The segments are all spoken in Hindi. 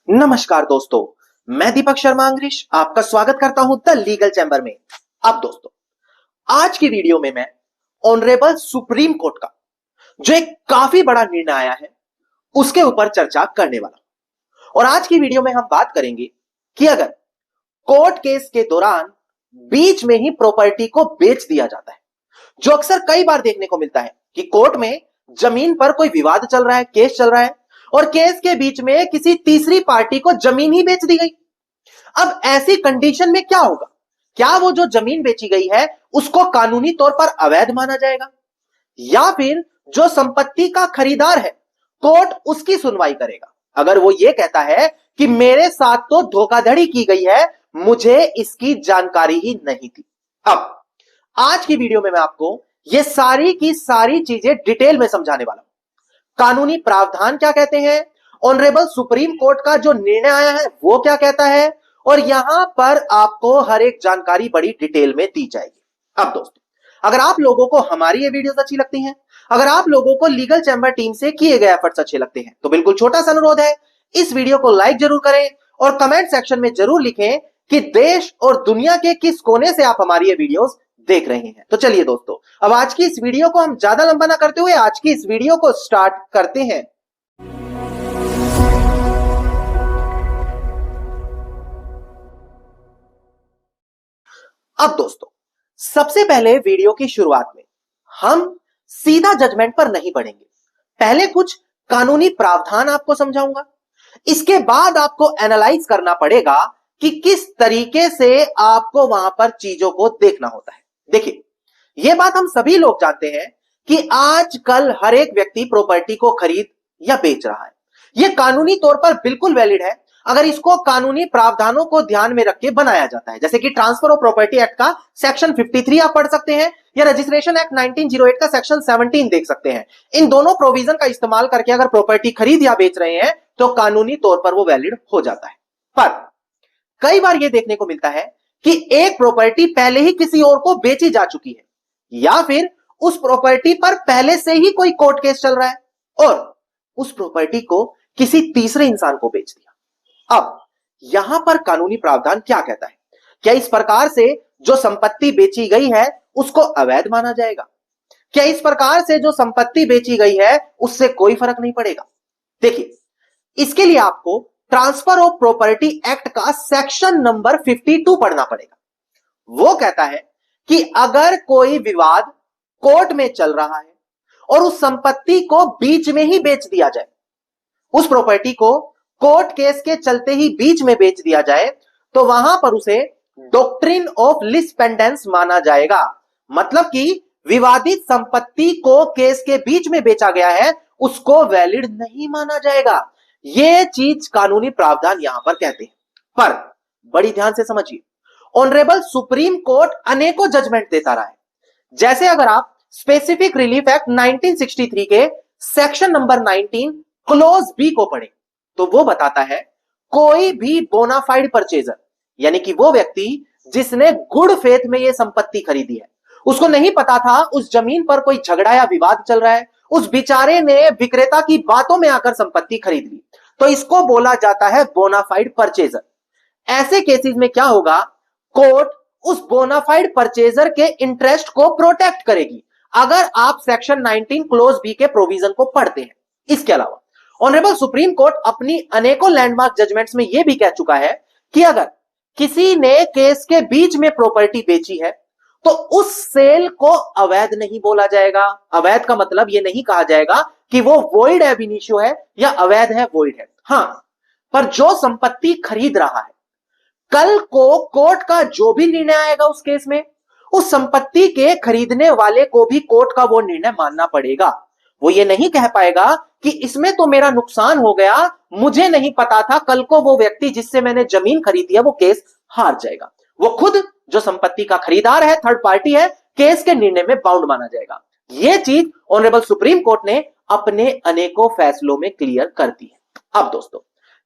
नमस्कार दोस्तों, मैं दीपक शर्मा अंग्रेश आपका स्वागत करता हूं द लीगल चैम्बर में। अब दोस्तों, आज की वीडियो में मैं ऑनरेबल सुप्रीम कोर्ट का जो एक काफी बड़ा निर्णय आया है उसके ऊपर चर्चा करने वाला हूं। और आज की वीडियो में हम बात करेंगे कि अगर कोर्ट केस के दौरान बीच में ही प्रॉपर्टी को बेच दिया जाता है, जो अक्सर कई बार देखने को मिलता है कि कोर्ट में जमीन पर कोई विवाद चल रहा है, केस चल रहा है और केस के बीच में किसी तीसरी पार्टी को जमीन ही बेच दी गई। अब ऐसी कंडीशन में क्या होगा? क्या वो जो जमीन बेची गई है उसको कानूनी तौर पर अवैध माना जाएगा, या फिर जो संपत्ति का खरीदार है कोर्ट उसकी सुनवाई करेगा अगर वो ये कहता है कि मेरे साथ तो धोखाधड़ी की गई है, मुझे इसकी जानकारी ही नहीं थी। अब आज की वीडियो में मैं आपको ये सारी की सारी चीजें डिटेल में समझाने वाला हूं। कानूनी प्रावधान क्या कहते हैं, ऑनरेबल सुप्रीम कोर्ट का जो निर्णय आया है वो क्या कहता है, और यहां पर आपको हर एक जानकारी बड़ी डिटेल में दी जाएगी। अब दोस्तों, अगर आप लोगों को हमारी ये वीडियोस अच्छी लगती हैं, अगर आप लोगों को लीगल चैम्बर टीम से किए गए एफर्ट्स अच्छे लगते हैं, तो बिल्कुल छोटा सा अनुरोध है, इस वीडियो को लाइक जरूर करें और कमेंट सेक्शन में जरूर लिखें कि देश और दुनिया के किस कोने से आप हमारी ये वीडियोस देख रहे हैं। तो चलिए दोस्तों, अब आज की इस वीडियो को हम ज्यादा लंबा ना करते हुए आज की इस वीडियो को स्टार्ट करते हैं। अब दोस्तों, सबसे पहले वीडियो की शुरुआत में हम सीधा जजमेंट पर नहीं बढ़ेंगे। पहले कुछ कानूनी प्रावधान आपको समझाऊंगा, इसके बाद आपको एनालाइज करना पड़ेगा कि किस तरीके से आपको वहां पर चीजों को देखना होता है। देखिए, यह बात हम सभी लोग जानते हैं कि आजकल हर एक व्यक्ति प्रॉपर्टी को खरीद या बेच रहा है। यह कानूनी तौर पर बिल्कुल वैलिड है अगर इसको कानूनी प्रावधानों को ध्यान में रख के बनाया जाता है, जैसे कि ट्रांसफर ऑफ प्रॉपर्टी एक्ट का सेक्शन 53 आप पढ़ सकते हैं, या रजिस्ट्रेशन एक्ट 1908 का सेक्शन 17 देख सकते हैं। इन दोनों प्रोविजन का इस्तेमाल करके अगर प्रॉपर्टी खरीद या बेच रहे हैं तो कानूनी तौर पर वो वैलिड हो जाता है। पर कई बार यह देखने को मिलता है कि एक प्रॉपर्टी पहले ही किसी और को बेची जा चुकी है, या फिर उस प्रॉपर्टी पर पहले से ही कोई कोर्ट केस चल रहा है और उस प्रॉपर्टी को किसी तीसरे इंसान को बेच दिया। अब यहां पर कानूनी प्रावधान क्या कहता है? क्या इस प्रकार से जो संपत्ति बेची गई है उसको अवैध माना जाएगा? क्या इस प्रकार से जो संपत्ति बेची गई है उससे कोई फर्क नहीं पड़ेगा? देखिए, इसके लिए आपको ट्रांसफर ऑफ प्रॉपर्टी एक्ट का सेक्शन नंबर 52 पढ़ना पड़ेगा। वो कहता है कि अगर कोई विवाद कोर्ट में चल रहा है और उस संपत्ति को बीच में ही बेच दिया जाए, उस प्रॉपर्टी को कोर्ट केस के चलते ही बीच में बेच दिया जाए, तो वहां पर उसे डॉक्ट्रिन ऑफ लीज पेंडेंस माना जाएगा। मतलब कि विवादित संपत्ति को केस के बीच में बेचा गया है, उसको वैलिड नहीं माना जाएगा। यह चीज कानूनी प्रावधान यहां पर कहते हैं। पर बड़ी ध्यान से समझिए, ऑनरेबल सुप्रीम कोर्ट अनेकों जजमेंट देता रहा है। जैसे अगर आप स्पेसिफिक रिलीफ एक्ट 1963 के सेक्शन नंबर 19 क्लोज बी को पढ़ें तो वो बताता है कोई भी बोनाफाइड परचेजर, यानी कि वो व्यक्ति जिसने गुड फेथ में ये संपत्ति खरीदी है, उसको नहीं पता था उस जमीन पर कोई झगड़ा या विवाद चल रहा है, उस बेचारे ने विक्रेता की बातों में आकर संपत्ति खरीद ली, तो इसको बोला जाता है बोनाफाइड परचेजर। ऐसे केसेस में क्या होगा, कोर्ट उस बोनाफाइड परचेजर के इंटरेस्ट को प्रोटेक्ट करेगी अगर आप सेक्शन 19 क्लोज बी के प्रोविजन को पढ़ते हैं। इसके अलावा ऑनरेबल सुप्रीम कोर्ट अपनी अनेकों लैंडमार्क जजमेंट्स में यह भी कह चुका है कि अगर किसी ने केस के बीच में प्रॉपर्टी बेची है तो उस सेल को अवैध नहीं बोला जाएगा। अवैध का मतलब यह नहीं कहा जाएगा कि वो वॉइड एब इनिशियो है या अवैध है, वॉइड है। हां, पर जो संपत्ति खरीद रहा है, कल को कोर्ट का जो भी निर्णय आएगा उस केस में, उस संपत्ति के खरीदने वाले को भी कोर्ट का वो निर्णय मानना पड़ेगा। वो ये नहीं कह पाएगा कि इसमें तो मेरा नुकसान हो गया, मुझे नहीं पता था, कल को वो व्यक्ति जिससे मैंने जमीन खरीदी है वो केस हार जाएगा। वो खुद जो संपत्ति का खरीदार है, थर्ड पार्टी है, केस के निर्णय में बाउंड माना जाएगा। यह चीज ऑनरेबल सुप्रीम कोर्ट ने अपने अनेकों फैसलों में क्लियर कर दी है। अब दोस्तों,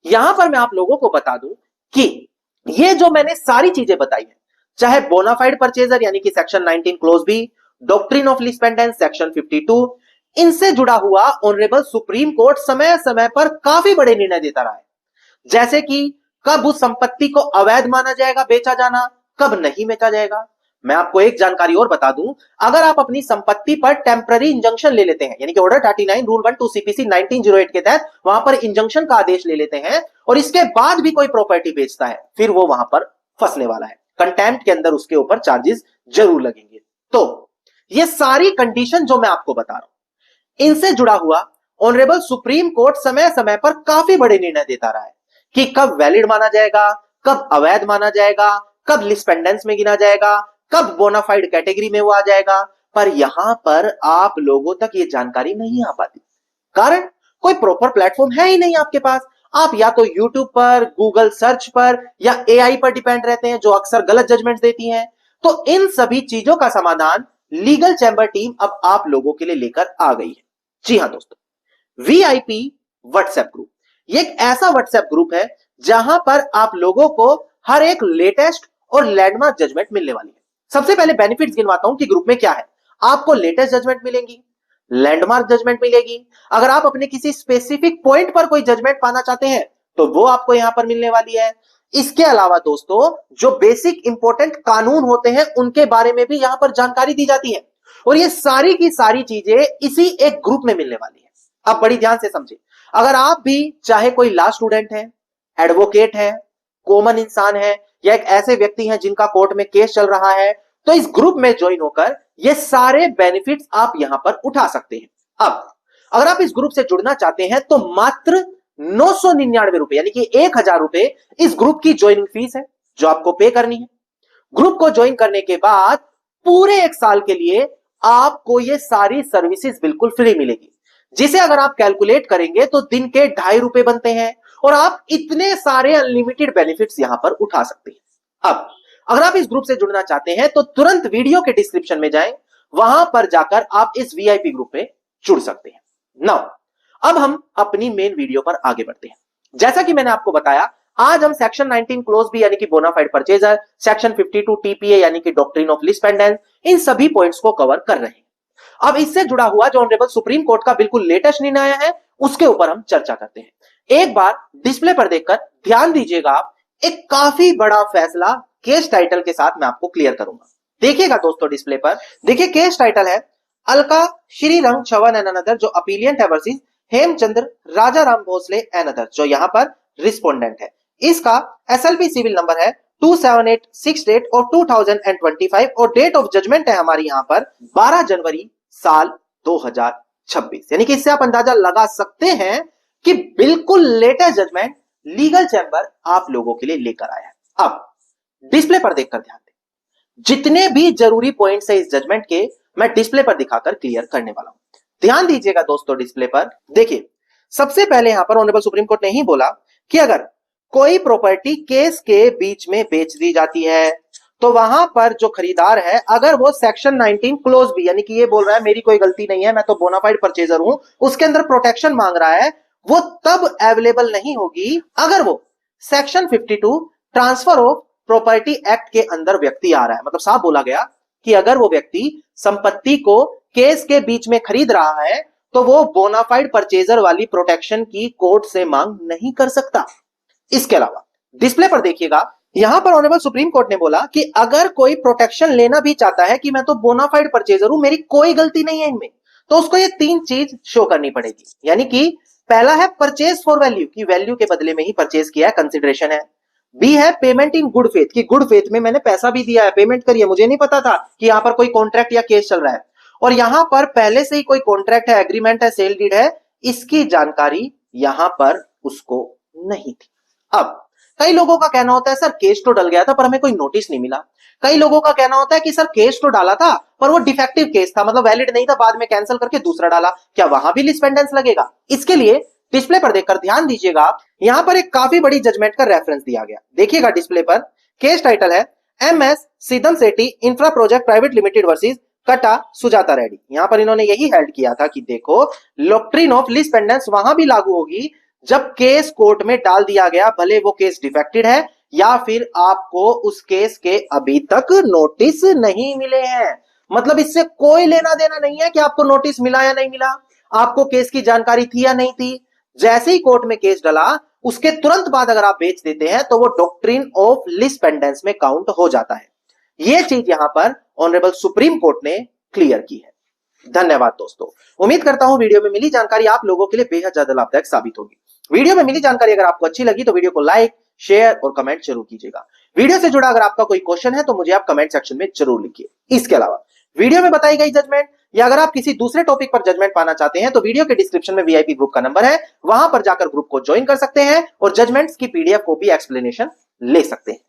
यहां पर मैं आप लोगों को बता दूं कि ये जो मैंने सारी चीजें बताई है, चाहे बोनाफाइड परचेजर यानी कि section 19 clause B, doctrine of lis pendens section 52, इनसे जुड़ा हुआ ऑनरेबल सुप्रीम कोर्ट समय समय पर काफी बड़े निर्णय देता रहा है। जैसे कि कब उस संपत्ति को अवैध माना जाएगा बेचा जाना, कब नहीं बेचा जाएगा। मैं आपको एक जानकारी और बता दूं, अगर आप अपनी संपत्ति पर टेम्पररी इंजंक्शन ले लेते हैं, यानी कि ऑर्डर 39 रूल 1 2 सीपीसी 1908 के तहत वहां पर इंजंक्शन का आदेश ले लेते हैं और इसके बाद भी कोई प्रॉपर्टी बेचता है, फिर वो वहां पर फंसने वाला है, कंटेम्प्ट के अंदर उसके ऊपर चार्जेस जरूर लगेंगे। तो ये सारी कंडीशन जो मैं आपको बता रहा हूं, इनसे जुड़ा हुआ ऑनरेबल सुप्रीम कोर्ट समय समय पर काफी बड़े निर्णय देता रहा है कि कब वैलिड माना जाएगा, कब अवैध माना जाएगा, कब लिस्पेंडेंस में गिना जाएगा, कब बोनाफाइड कैटेगरी में वो आ जाएगा। पर यहां पर आप लोगों तक ये जानकारी नहीं आ पाती, कारण कोई प्रॉपर प्लेटफॉर्म है ही नहीं आपके पास। आप या तो YouTube पर, गूगल सर्च पर या AI पर डिपेंड रहते हैं, जो अक्सर गलत जजमेंट देती हैं। तो इन सभी चीजों का समाधान लीगल चैंबर टीम अब आप लोगों के लिए लेकर आ गई है। जी हां दोस्तों, VIP व्हाट्सएप ग्रुप, ये एक ऐसा व्हाट्सएप ग्रुप है जहां पर आप लोगों को हर एक लेटेस्ट और लैंडमार्क जजमेंट मिलने वाली है। सबसे पहले बेनिफिट्स गिनवाता हूं कि ग्रुप में क्या है। आपको लेटेस्ट जजमेंट मिलेंगी, लैंडमार्क जजमेंट मिलेगी, अगर आप अपने किसी स्पेसिफिक पॉइंट पर कोई जजमेंट पाना चाहते हैं तो वो आपको यहां पर मिलने वाली है। इसके अलावा दोस्तों, जो बेसिक इंपॉर्टेंट कानून होते हैं उनके बारे में भी यहां पर जानकारी दी जाती है और ये सारी की सारी चीजें इसी एक ग्रुप में मिलने वाली है। अब बड़ी ध्यान से समझे, अगर आप भी चाहे कोई लॉ स्टूडेंट है, एडवोकेट है, कॉमन इंसान है या एक ऐसे व्यक्ति हैं जिनका कोर्ट में केस चल रहा है, तो इस ग्रुप में ज्वाइन होकर ये सारे बेनिफिट्स आप यहां पर उठा सकते हैं। अब अगर आप इस ग्रुप से जुड़ना चाहते हैं तो मात्र 999 रुपए यानी कि 1000 रुपए इस ग्रुप की ज्वाइनिंग फीस है जो आपको पे करनी है। ग्रुप को ज्वाइन करने के बाद पूरे 1 साल के लिए आपको ये सारी सर्विसेज बिल्कुल फ्री मिलेगी, जिसे अगर आप कैलकुलेट करेंगे तो दिन के 2.5 रुपए बनते हैं और आप इतने सारे अनलिमिटेड बेनिफिट्स यहां पर उठा सकते हैं। अब अगर आप इस ग्रुप से जुड़ना चाहते हैं तो तुरंत वीडियो के डिस्क्रिप्शन में जाएं, वहां पर जाकर आप इस VIP ग्रुप में जुड़ सकते हैं। नाउ अब हम अपनी मेन वीडियो पर आगे बढ़ते हैं। जैसा कि मैंने आपको बताया, आज हम सेक्शन 19 क्लोज बी यानी कि बोनाफाइड परचेजर, सेक्शन 52 TPA यानी कि डॉक्ट्रिन ऑफ लीज पेंडेंस, इन सभी पॉइंट्स को कवर कर रहे हैं। अब इससे जुड़ा हुआ जो ऑनरेबल सुप्रीम कोर्ट का बिल्कुल लेटेस्ट निर्णय आया है उसके ऊपर हम चर्चा करते हैं। एक बार डिस्प्ले पर देखकर ध्यान दीजिएगा, आप एक काफी बड़ा फैसला केस टाइटल के साथ मैं आपको क्लियर करूंगा। देखिएगा दोस्तों, डिस्प्ले पर देखिए, केस टाइटल है अलका श्रीरंग चवन एंड अनदर, जो अपीलियंट है, versus Hemchandra Raja Ram Bhosale and other, जो यहां पर रिस्पोंडेंट है। इसका SLP सिविल नंबर है 27868 और 2025 और डेट ऑफ जजमेंट है हमारी यहां पर 12 जनवरी साल 2026। यानी कि इससे आप अंदाजा लगा सकते हैं कि बिल्कुल लेटेस्ट जजमेंट लीगल चैंबर आप लोगों के लिए लेकर आया है। अब डिस्प्ले पर देखकर ध्यान दें, जितने भी जरूरी पॉइंट्स है इस जजमेंट के मैं डिस्प्ले पर दिखाकर क्लियर करने वाला हूं। ध्यान दीजिएगा दोस्तों, डिस्प्ले पर देखिए, सबसे पहले यहां पर ऑनरेबल सुप्रीम कोर्ट ने ही बोला कि अगर कोई प्रॉपर्टी केस के बीच में बेच दी जाती है तो वहां पर जो खरीदार है, अगर वो सेक्शन 19 क्लोज बी यानी कि ये बोल रहा है मेरी कोई गलती नहीं है, मैं तो बोनाफाइड परचेजर हूं, उसके अंदर प्रोटेक्शन मांग रहा है, वो तब अवेलेबल नहीं होगी अगर वो section 52 transfer of property act के अंदर व्यक्ति आ रहा है। मतलब साफ बोला गया कि अगर वो व्यक्ति संपत्ति को केस के बीच में खरीद रहा है तो वो बोनाफाइड परचेजर वाली प्रोटेक्शन की कोर्ट से मांग नहीं कर सकता। इसके अलावा डिस्प्ले पर देखिएगा, यहां पर ऑनरेबल सुप्रीम कोर्ट ने बोला कि अगर कोई प्रोटेक्शन लेना भी चाहता है कि मैं तो बोनाफाइड परचेजर हूं, मेरी कोई गलती नहीं है इनमें, तो उसको ये 3 चीज शो करनी पड़ेगी। यानी कि पहला है परचेज फॉर वैल्यू, की वैल्यू के बदले में ही परचेज किया है, कंसिडरेशन है। बी है पेमेंट इन गुड फेथ, की गुड फेथ में मैंने पैसा भी दिया है, पेमेंट करिए, मुझे नहीं पता था कि यहां पर कोई कॉन्ट्रैक्ट या केस चल रहा है और यहां पर पहले से ही कोई कॉन्ट्रैक्ट है, एग्रीमेंट है, सेल डीड है, इसकी जानकारी यहां पर उसको नहीं थी। अब कई लोगों का कहना होता है सर केस तो डल गया था पर हमें कोई नोटिस नहीं मिला। कई लोगों का कहना होता है कि सर केस तो डाला था पर वो डिफेक्टिव केस था, मतलब वैलिड नहीं था, बाद में कैंसिल करके दूसरा डाला, क्या वहां भी लिस्पेंडेंस लगेगा? इसके लिए डिस्प्ले पर देखकर ध्यान दीजिएगा, यहां पर एक काफी बड़ी जजमेंट का रेफरेंस दिया गया। देखिएगा डिस्प्ले पर, केस टाइटल है MS Sidam Sethi infra project private limited versus Kata Sujata Reddy. यहां पर इन्होंने यही हेल्ड किया था कि देखो डॉक्ट्रिन ऑफ लिस्पेंडेंस वहां भी लागू होगी जब केस कोर्ट में डाल दिया गया, भले वो केस डिफेक्टेड है या फिर आपको उस केस के अभी तक नोटिस नहीं मिले हैं। मतलब इससे कोई लेना देना नहीं है कि आपको नोटिस मिला या नहीं मिला, आपको केस की जानकारी थी या नहीं थी। जैसे ही कोर्ट में केस डला उसके तुरंत बाद अगर आप बेच देते हैं तो वो डॉक्ट्रिन ऑफ लीज पेंडेंस में काउंट हो जाता है। यह चीज यहां पर ऑनरेबल सुप्रीम कोर्ट ने क्लियर की है। धन्यवाद दोस्तों। उम्मीद करता हूं वीडियो में मिली जानकारी आप लोगों के लिए बेहद ज्यादा लाभदायक साबित होगी। वीडियो में मिली जानकारी अगर आपको अच्छी लगी तो वीडियो को लाइक, शेयर और कमेंट जरूर कीजिएगा। वीडियो से जुड़ा अगर आपका कोई क्वेश्चन है तो मुझे आप कमेंट सेक्शन में जरूर लिखिए। इसके अलावा वीडियो में बताई गई जजमेंट या अगर आप किसी दूसरे टॉपिक पर जजमेंट पाना चाहते हैं तो वीडियो के डिस्क्रिप्शन में वीआईपी ग्रुप का नंबर है, वहां पर जाकर ग्रुप को ज्वाइन कर सकते हैं और जजमेंट्स की पीडीएफ कॉपी एक्सप्लेनेशन ले सकते हैं।